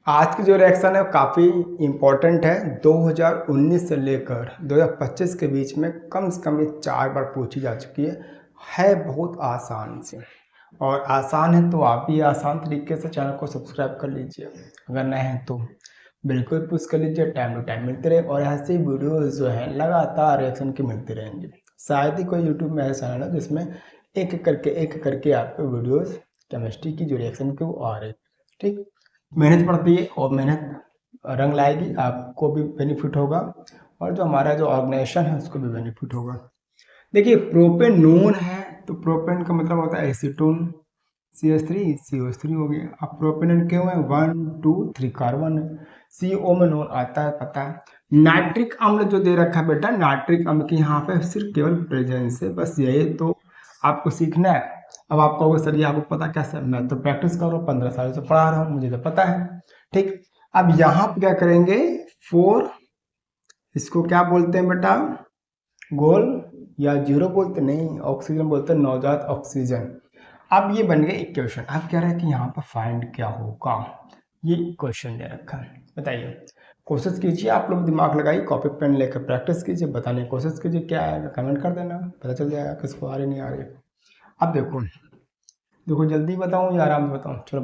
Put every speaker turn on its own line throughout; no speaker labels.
आज की जो रिएक्शन है काफ़ी इम्पोर्टेंट है। 2019 से लेकर 2025 के बीच में कम से कम ये 4 बार पूछी जा चुकी है बहुत आसान से। और आसान है तो आप भी आसान तरीके से चैनल को सब्सक्राइब कर लीजिए, अगर नए हैं तो बिल्कुल पुश कर लीजिए। टाइम टू टाइम मिलते रहे और ऐसे वीडियोस जो है लगातार रिएक्शन के मिलते रहेंगे। शायद ही कोई यूट्यूब में ऐसा चैनल है जिसमें एक करके आपको वीडियोस केमिस्ट्री की जो रिएक्शन के वो आ रहे। ठीक, मेहनत पड़ती है और मेहनत रंग लाएगी, आपको भी बेनिफिट होगा और जो हमारा जो ऑर्गेनाइजेशन है उसको भी बेनिफिट होगा। देखिए, प्रोपेनोन है तो प्रोपेन का मतलब होता है एसीटोन, CH3 CH3 हो गया। अब प्रोपेनोन क्यों है? 1 2 3 कार्बन है। CO में नोन आता है, पता है। नाइट्रिक अम्ल जो दे रखा है बेटा, नाइट्रिक अम्ल की यहाँ पे सिर्फ केवल प्रेजेंस है, बस यही तो आपको सीखना है। अब आप कहोगे सर ये आपको पता कैसे? मैं तो प्रैक्टिस कर रहा हूँ, 15 साल से पढ़ा रहा हूँ, मुझे तो पता है। ठीक, अब यहाँ पे क्या करेंगे? 4, इसको क्या बोलते हैं बेटा? गोल या जीरो बोलते नहीं, ऑक्सीजन बोलते हैं, नवजात ऑक्सीजन। अब ये बन गए इक्वेशन। अब कह रहा है कि यहाँ पर फाइंड क्या होगा, ये क्वेश्चन दे रखा है, बताइए। कोशिश कीजिए, आप लोग दिमाग लगाइए, कॉपी पेन लेकर प्रैक्टिस कीजिए, बताने की कोशिश कीजिए क्या आएगा, कमेंट कर देना, पता चल जाएगा किसको आ रही नहीं आ रही। अब देखो देखो, जल्दी बताऊँ या आराम से बताऊँ? चलो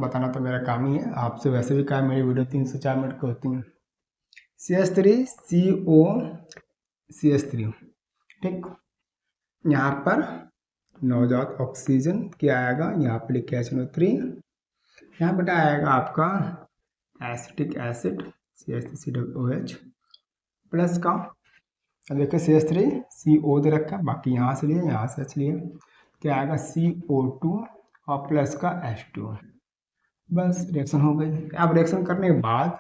बताना तो मेरा काम ही है, आपसे वैसे भी क्या मेरी वीडियो 3 से 4 मिनट की होती है। CH3 CO CH3, ठीक। यहाँ पर नवजात ऑक्सीजन क्या आएगा? यहाँ पर लिखे HNO3, यहाँ बेटा आएगा आपका एसिटिक एसिड CH3COOH प्लस का। अब देखिए CH3 CO दे रखा है, बाकी यहाँ से लिए यहाँ से लिए, क्या आएगा? CO2 और प्लस का H2। बस रिएक्शन हो गई। अब रिएक्शन करने के बाद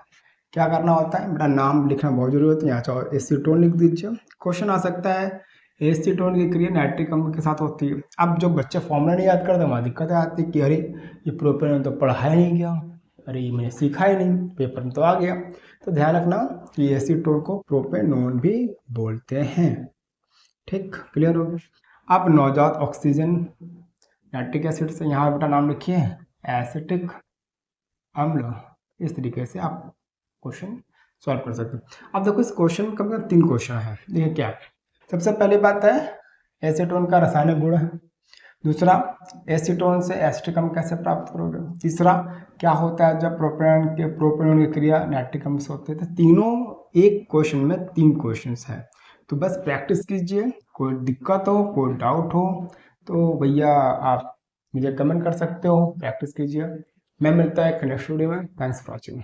क्या करना होता है बेटा? नाम लिखना बहुत जरूरी होता है। यहाँ चाहो एसीटोन लिख दीजिए। क्वेश्चन आ सकता है एसीटोन की क्रिया नाइट्रिक अम्ल के साथ होती है। अब जो बच्चे फॉर्मूला नहीं याद करते वहाँ दिक्कतें आती है कि अरे ये प्रोपेन तो पढ़ा ही नहीं गया, अरे ये मैंने सीखा ही नहीं, पेपर में तो आ गया। तो ध्यान रखना कि एसीटोन को प्रोपेनोन भी बोलते हैं। ठीक, क्लियर हो गया। अब नवजात ऑक्सीजन नाइट्रिक एसिड से यहाँ बेटा नाम लिखिए एसिटिक अम्ल। इस तरीके से आप क्वेश्चन सॉल्व कर सकते हो। अब देखो इस क्वेश्चन में कम से कम 3 क्वेश्चन है। देखिए क्या, सबसे पहली बात है एसीटोन का रासायनिक गुण है। दूसरा, एसीटोन से एसिटिक अम्ल कैसे प्राप्त करोगे। तीसरा, क्या होता है जब प्रोपेनोन की क्रिया नाइट्रिक अम्ल से होती है। तो तीनों एक क्वेश्चन में 3 क्वेश्चन है, तो बस प्रैक्टिस कीजिए। कोई दिक्कत हो, कोई डाउट हो तो भैया आप मुझे कमेंट कर सकते हो, प्रैक्टिस कीजिए। मैं मिलता है नेक्स्ट वीडियो में। Thanks for watching.